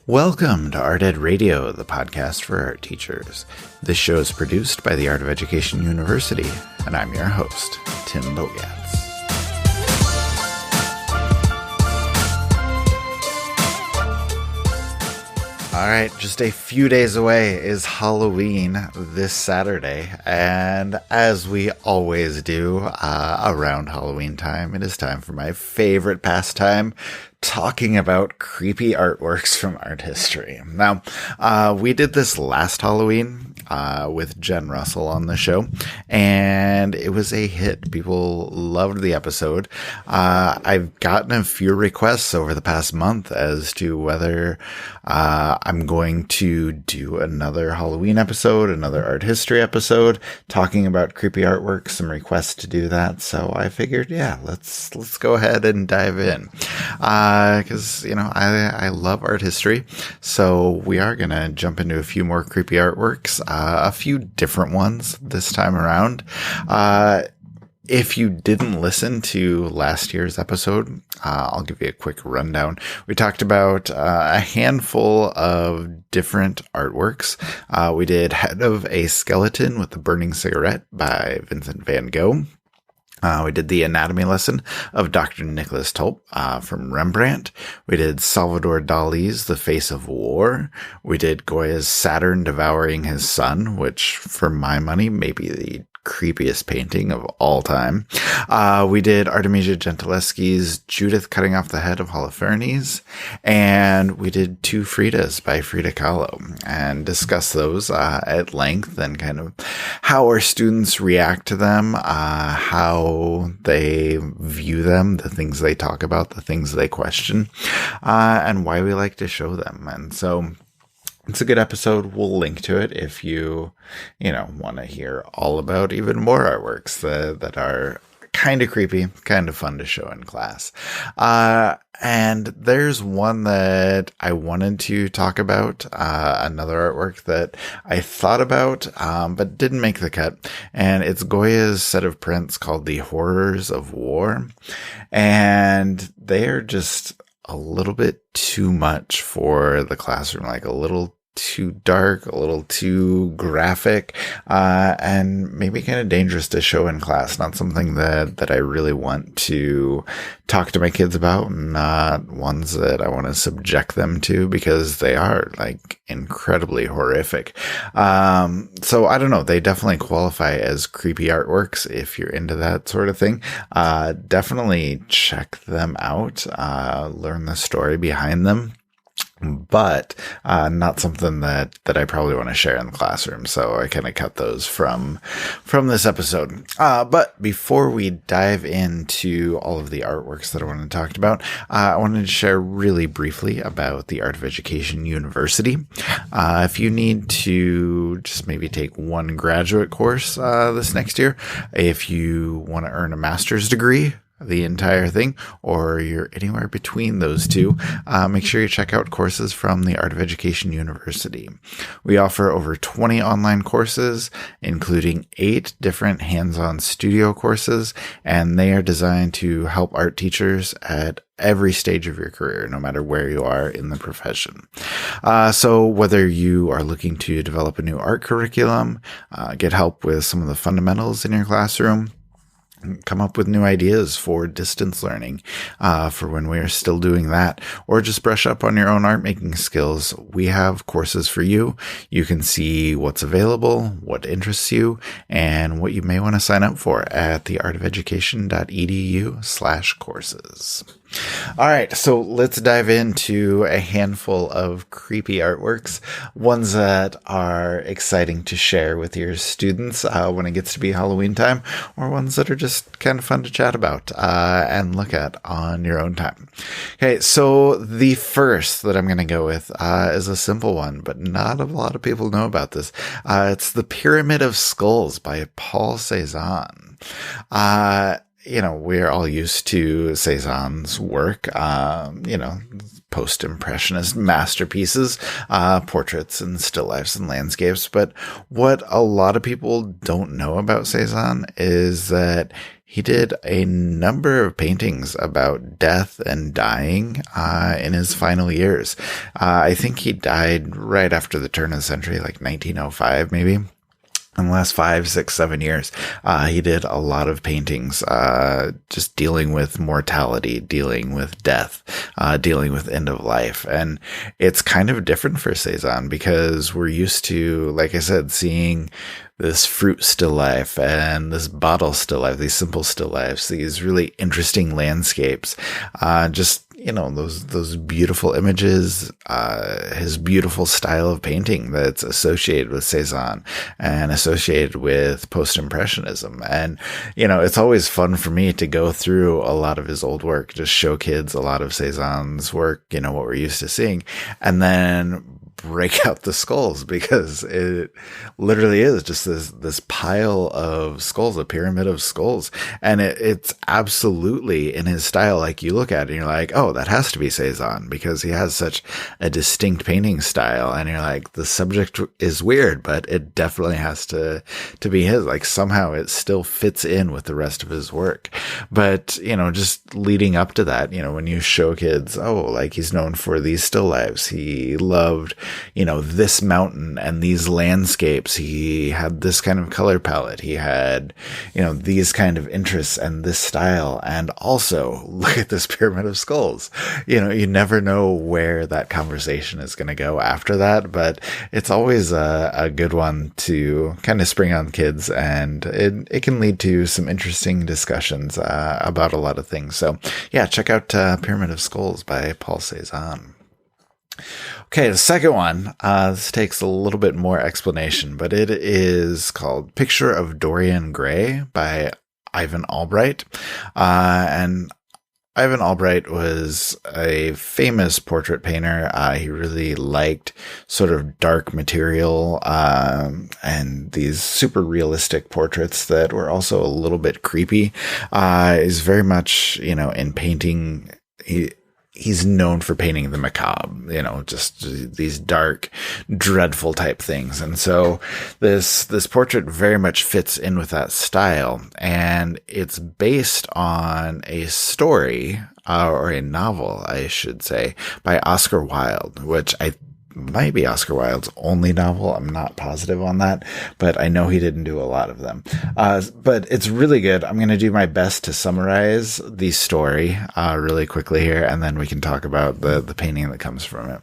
Welcome to Art Ed Radio, the podcast for art teachers. This show is produced by the Art of Education University, and I'm your host, Tim Bogatz. All right, just a few days away is Halloween this Saturday, and as we always do around Halloween time, it is time for my favorite pastime, talking about creepy artworks from art history. Now, we did this last Halloween with Jen Russell on the show, and it was a hit. People loved the episode. I've gotten a few requests over the past month as to whether I'm going to do another Halloween episode, another art history episode, talking about creepy artwork, some requests to do that. So I figured, yeah, let's go ahead and dive in. Because, I love art history. So we are going to jump into a few more creepy artworks, a few different ones this time around. If you didn't listen to last year's episode, I'll give you a quick rundown. We talked about a handful of different artworks. We did Head of a Skeleton with the Burning Cigarette by Vincent van Gogh. We did the anatomy lesson of Dr. Nicholas Tulp from Rembrandt. We did Salvador Dali's The Face of War. We did Goya's Saturn Devouring His Son, which, for my money, may be the creepiest painting of all time. We did Artemisia Gentileschi's Judith Cutting Off the Head of Holofernes, and we did Two Fridas by Frida Kahlo, and discussed those at length and kind of how our students react to them, how they view them, the things they talk about, the things they question, and why we like to show them. And so it's a good episode. We'll link to it if you want to hear all about even more artworks that are kind of creepy, kind of fun to show in class. And there's one that I wanted to talk about, another artwork that I thought about, but didn't make the cut. And it's Goya's set of prints called The Horrors of War. And they are just a little bit too much for the classroom, like a little too dark, a little too graphic, and maybe kind of dangerous to show in class. Not something that I really want to talk to my kids about, not ones that I want to subject them to, because they are like incredibly horrific. So I don't know. They definitely qualify as creepy artworks if you're into that sort of thing. Definitely check them out, learn the story behind them. But not something that I probably want to share in the classroom. So I kind of cut those from this episode. But before we dive into all of the artworks that I wanted to talk about, I wanted to share really briefly about the Art of Education University. If you need to just maybe take one graduate course this next year, if you want to earn a master's degree, the entire thing, or you're anywhere between those two, make sure you check out courses from the Art of Education University. We offer over 20 online courses, including 8 different hands-on studio courses, and they are designed to help art teachers at every stage of your career, no matter where you are in the profession. So whether you are looking to develop a new art curriculum, get help with some of the fundamentals in your classroom, come up with new ideas for distance learning, for when we are still doing that, or just brush up on your own art making skills, we have courses for you. You can see what's available, what interests you, and what you may want to sign up for at theartofeducation.edu/courses. All right, so let's dive into a handful of creepy artworks, ones that are exciting to share with your students when it gets to be Halloween time, or ones that are just kind of fun to chat about and look at on your own time. Okay, so the first that I'm going to go with is a simple one, but not a lot of people know about this. It's the Pyramid of Skulls by Paul Cezanne. We're all used to Cezanne's work, post-impressionist masterpieces, portraits and still lifes and landscapes. But what a lot of people don't know about Cezanne is that he did a number of paintings about death and dying in his final years. I think he died right after the turn of the century, like 1905 maybe. In the last 5, 6, 7 years, he did a lot of paintings, just dealing with mortality, dealing with death, dealing with end of life. And it's kind of different for Cezanne because we're used to, like I said, seeing this fruit still life and this bottle still life, these simple still lifes, these really interesting landscapes, just, you know, those beautiful images, his beautiful style of painting that's associated with Cezanne and associated with post-impressionism. And, you know, it's always fun for me to go through a lot of his old work, just show kids a lot of Cezanne's work, you know, what we're used to seeing, and then break out the skulls, because it literally is just this pile of skulls, a pyramid of skulls. And it's absolutely in his style. Like, you look at it and you're like, oh, that has to be Cezanne, because he has such a distinct painting style. And you're like, the subject is weird, but it definitely has to be his. Like, somehow it still fits in with the rest of his work. But, you know, just leading up to that, you know, when you show kids, oh, like, he's known for these still lifes. He loved, you know, this mountain and these landscapes. He had this kind of color palette. He had, you know, these kind of interests and this style. And also, look at this pyramid of skulls. You know, you never know where that conversation is going to go after that, but it's always a good one to kind of spring on kids, and it can lead to some interesting discussions about a lot of things. So yeah, check out Pyramid of Skulls by Paul Cezanne. Okay, the second one, this takes a little bit more explanation, but it is called Picture of Dorian Gray by Ivan Albright. And Ivan Albright was a famous portrait painter. He really liked sort of dark material, and these super realistic portraits that were also a little bit creepy. Is very much, you know, in painting, he's known for painting the macabre, you know, just these dark, dreadful type things. And so this portrait very much fits in with that style. And it's based on a story, or a novel, I should say, by Oscar Wilde, which might be Oscar Wilde's only novel. I'm not positive on that, but I know he didn't do a lot of them. But it's really good. I'm going to do my best to summarize the story really quickly here, and then we can talk about the painting that comes from it.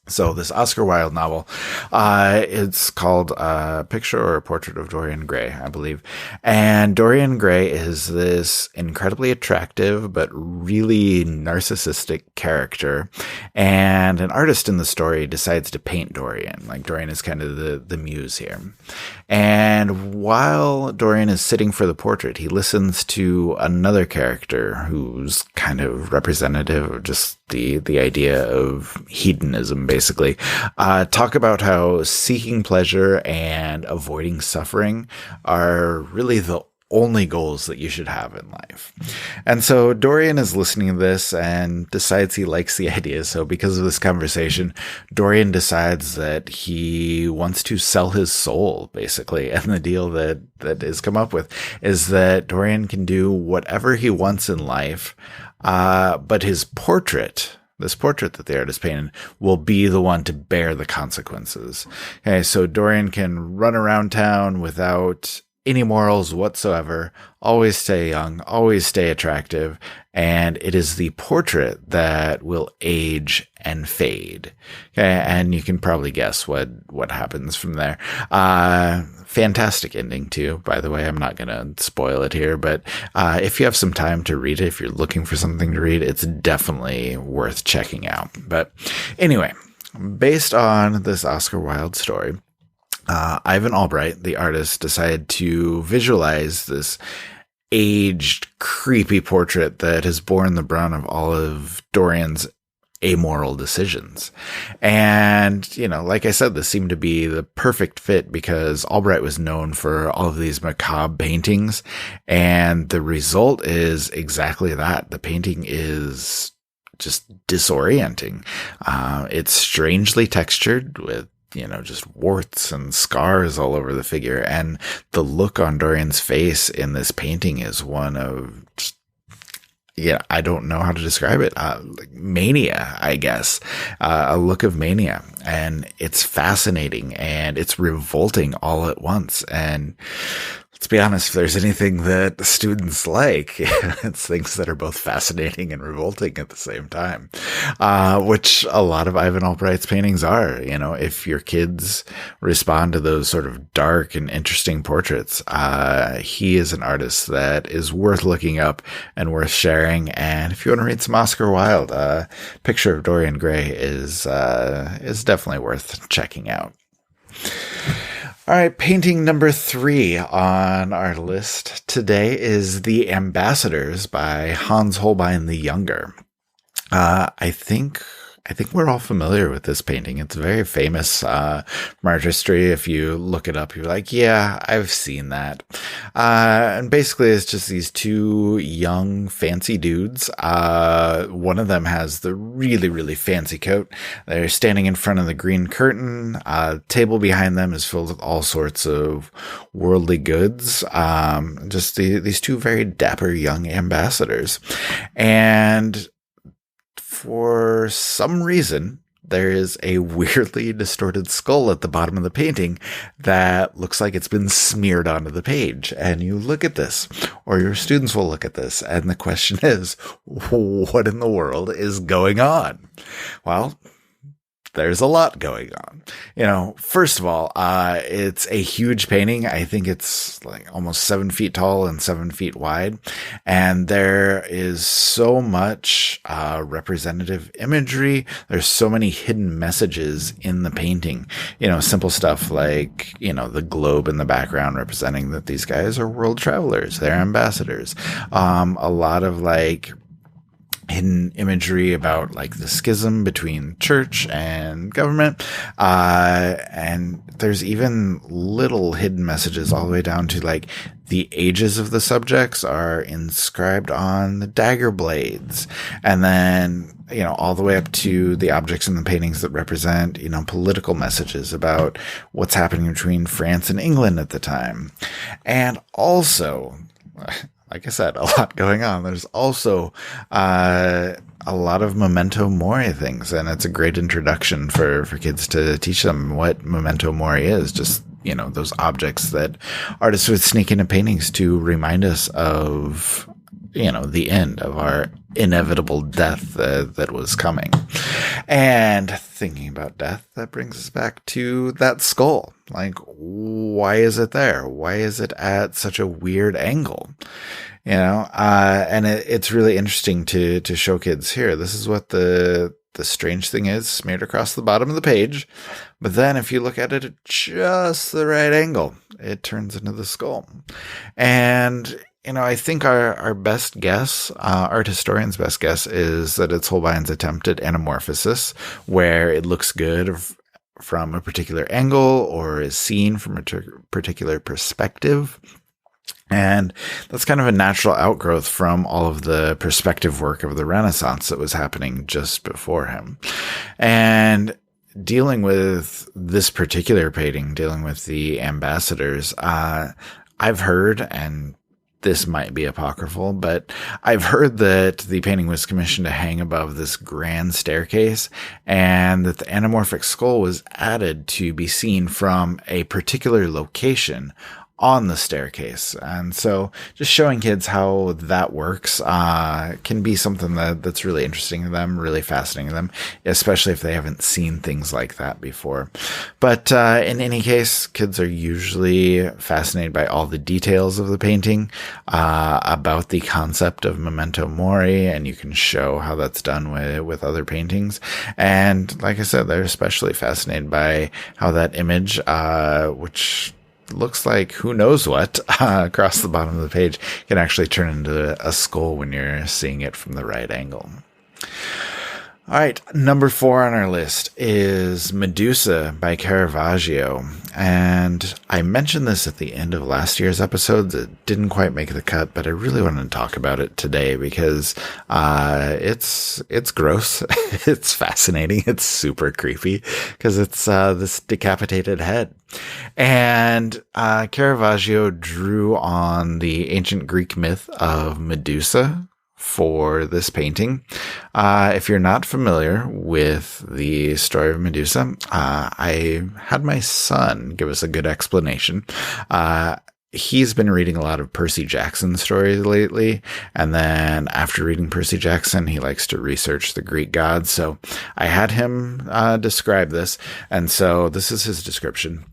So this Oscar Wilde novel, it's called Picture or a Portrait of Dorian Gray, I believe. And Dorian Gray is this incredibly attractive but really narcissistic character. And an artist in the story decides to paint Dorian. Like, Dorian is kind of the muse here. And while Dorian is sitting for the portrait, he listens to another character who's kind of representative of just the idea of hedonism, basically, talk about how seeking pleasure and avoiding suffering are really the only goals that you should have in life. And so Dorian is listening to this and decides he likes the idea. So because of this conversation, Dorian decides that he wants to sell his soul, basically. And the deal that is come up with is that Dorian can do whatever he wants in life, but his portrait, this portrait that the artist painted, will be the one to bear the consequences. Okay, so Dorian can run around town without any morals whatsoever, always stay young, always stay attractive, and it is the portrait that will age and fade. Okay, and you can probably guess what happens from there. Fantastic ending too, by the way. I'm not going to spoil it here, but if you have some time to read it, if you're looking for something to read, it's definitely worth checking out. But anyway, based on this Oscar Wilde story, Ivan Albright, the artist, decided to visualize this aged, creepy portrait that has borne the brunt of all of Dorian's amoral decisions. And, you know, like I said, this seemed to be the perfect fit because Albright was known for all of these macabre paintings. And the result is exactly that. The painting is just disorienting. It's strangely textured with, just warts and scars all over the figure. And the look on Dorian's face in this painting is one of just, I don't know how to describe it. Like mania, I guess. A look of mania. And it's fascinating and it's revolting all at once. And let's be honest, if there's anything that the students like, it's things that are both fascinating and revolting at the same time, which a lot of Ivan Albright's paintings are. If your kids respond to those sort of dark and interesting portraits, he is an artist that is worth looking up and worth sharing. And if you want to read some Oscar Wilde, Picture of Dorian Gray is definitely worth checking out. All right, painting number 3 on our list today is The Ambassadors by Hans Holbein the Younger. I think we're all familiar with this painting. It's very famous from art history. If you look it up, you're like, yeah, I've seen that. And basically it's just these 2 young, fancy dudes. One of them has the really, really fancy coat. They're standing in front of the green curtain. Table behind them is filled with all sorts of worldly goods. Just these 2 very dapper young ambassadors. And for some reason, there is a weirdly distorted skull at the bottom of the painting that looks like it's been smeared onto the page. And you look at this, or your students will look at this, and the question is, what in the world is going on? Well, there's a lot going on. First of all, it's a huge painting. I think it's like almost 7 feet tall and 7 feet wide. And there is so much representative imagery. There's so many hidden messages in the painting. Simple stuff like, the globe in the background representing that these guys are world travelers. They're ambassadors. A lot of hidden imagery about the schism between church and government. And there's even little hidden messages all the way down to the ages of the subjects are inscribed on the dagger blades. And then, all the way up to the objects in the paintings that represent, political messages about what's happening between France and England at the time. And also, like I said, a lot going on. There's also a lot of memento mori things, and it's a great introduction for kids to teach them what memento mori is. Just, those objects that artists would sneak into paintings to remind us of, the end of our inevitable death that was coming. And thinking about death, that brings us back to that skull. Why is it there? Why is it at such a weird angle? And it's really interesting to show kids here. This is what the strange thing is, smeared across the bottom of the page. But then if you look at it at just the right angle, it turns into the skull. And I think our best guess, art historian's best guess, is that it's Holbein's attempt at anamorphosis, where it looks good from a particular angle or is seen from a particular perspective. And that's kind of a natural outgrowth from all of the perspective work of the Renaissance that was happening just before him. And dealing with this particular painting, dealing with the ambassadors, I've heard, and this might be apocryphal, but I've heard that the painting was commissioned to hang above this grand staircase, and that the anamorphic skull was added to be seen from a particular location on the staircase. And so just showing kids how that works can be something that's really interesting to them, really fascinating to them, especially if they haven't seen things like that before. But in any case, kids are usually fascinated by all the details of the painting, about the concept of memento mori, and you can show how that's done with other paintings. And like I said, they're especially fascinated by how that image, which looks like who knows what across the bottom of the page, can actually turn into a skull when you're seeing it from the right angle. All right, number 4 on our list is Medusa by Caravaggio. And I mentioned this at the end of last year's episodes. It didn't quite make the cut, but I really wanted to talk about it today because it's gross. It's fascinating. It's super creepy because it's this decapitated head. And Caravaggio drew on the ancient Greek myth of Medusa for this painting. If you're not familiar with the story of Medusa, I had my son give us a good explanation. He's been reading a lot of Percy Jackson stories lately, and then after reading Percy Jackson, he likes to research the Greek gods. So I had him describe this, and so this is his description.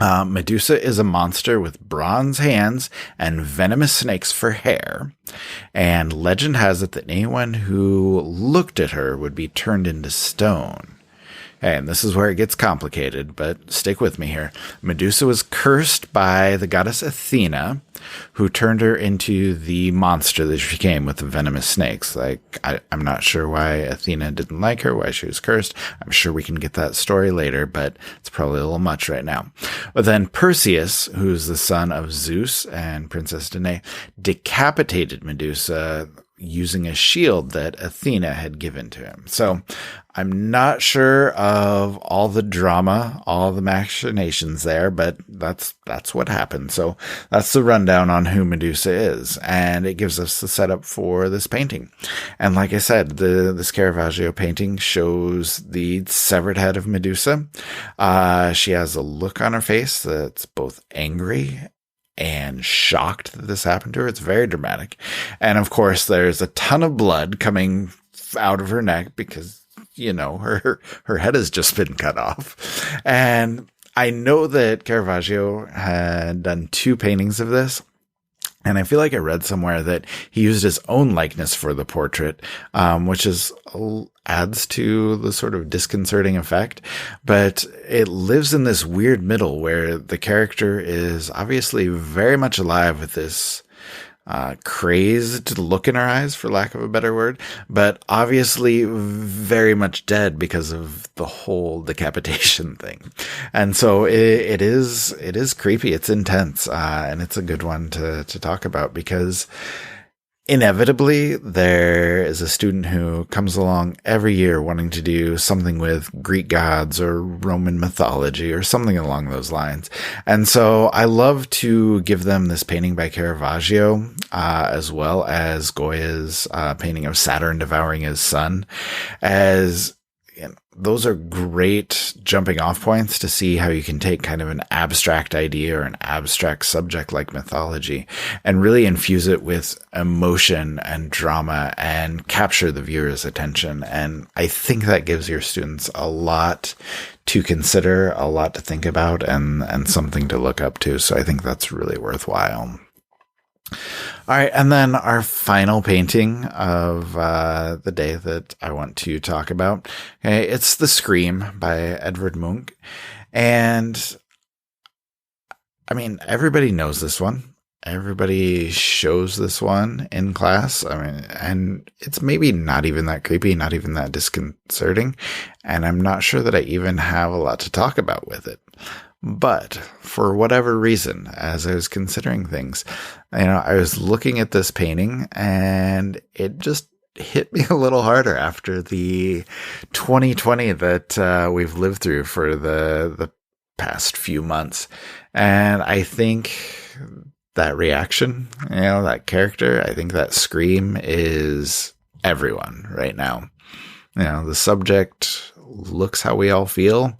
Medusa is a monster with bronze hands and venomous snakes for hair, and legend has it that anyone who looked at her would be turned into stone. And this is where it gets complicated, but stick with me here. Medusa was cursed by the goddess Athena, who turned her into the monster that she became with the venomous snakes. I'm not sure why Athena didn't like her, why she was cursed. I'm sure we can get that story later, but it's probably a little much right now. But then Perseus, who's the son of Zeus and Princess Danae, decapitated Medusa using a shield that Athena had given to him. So I'm not sure of all the drama, all the machinations there, but that's what happened. So that's the rundown on who Medusa is, and it gives us the setup for this painting. And like I said, this Caravaggio painting shows the severed head of Medusa. She has a look on her face that's both angry and shocked that this happened to her. It's very dramatic. And of course, there's a ton of blood coming out of her neck because, her head has just been cut off. And I know that Caravaggio had done 2 paintings of this. And I feel like I read somewhere that he used his own likeness for the portrait, which adds to the sort of disconcerting effect. But it lives in this weird middle where the character is obviously very much alive with this crazed look in her eyes, for lack of a better word, but obviously very much dead because of the whole decapitation thing. And so it is creepy. It's intense. And it's a good one to talk about because inevitably there is a student who comes along every year wanting to do something with Greek gods or Roman mythology or something along those lines. And so I love to give them this painting by Caravaggio, as well as Goya's painting of Saturn devouring his son, as those are great jumping off points to see how you can take kind of an abstract idea or an abstract subject like mythology and really infuse it with emotion and drama and capture the viewer's attention. And I think that gives your students a lot to consider, a lot to think about, and something to look up to. So I think that's really worthwhile. All right, and then our final painting of the day that I want to talk about, okay, it's The Scream by Edvard Munch. And, I mean, everybody knows this one. Everybody shows this one in class. I mean, and it's maybe not even that creepy, not even that disconcerting. And I'm not sure that I even have a lot to talk about with it. But for whatever reason, as I was considering things, I was looking at this painting and it just hit me a little harder after the 2020 that we've lived through for the past few months. And I think that reaction, that character, I think that scream is everyone right now. The subject looks how we all feel,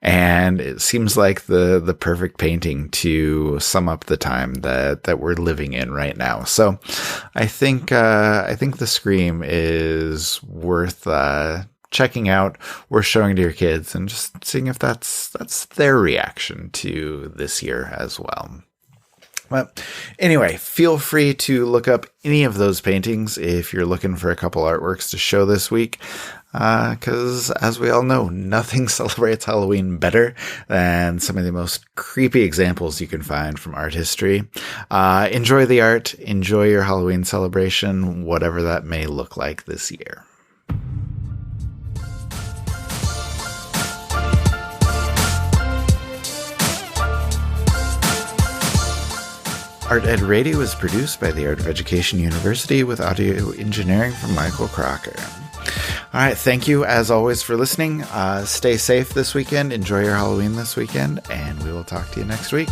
and it seems like the perfect painting to sum up the time that we're living in right now. So I think The Scream is worth checking out, worth showing to your kids, and just seeing if that's their reaction to this year as well. But anyway, feel free to look up any of those paintings if you're looking for a couple artworks to show this week. Because as we all know, nothing celebrates Halloween better than some of the most creepy examples you can find from art history. Enjoy the art, enjoy your Halloween celebration, whatever that may look like this year. Art Ed Radio is produced by the Art of Education University with audio engineering from Michael Crocker. All right, thank you as always for listening. Stay safe this weekend. Enjoy your Halloween this weekend, and we will talk to you next week.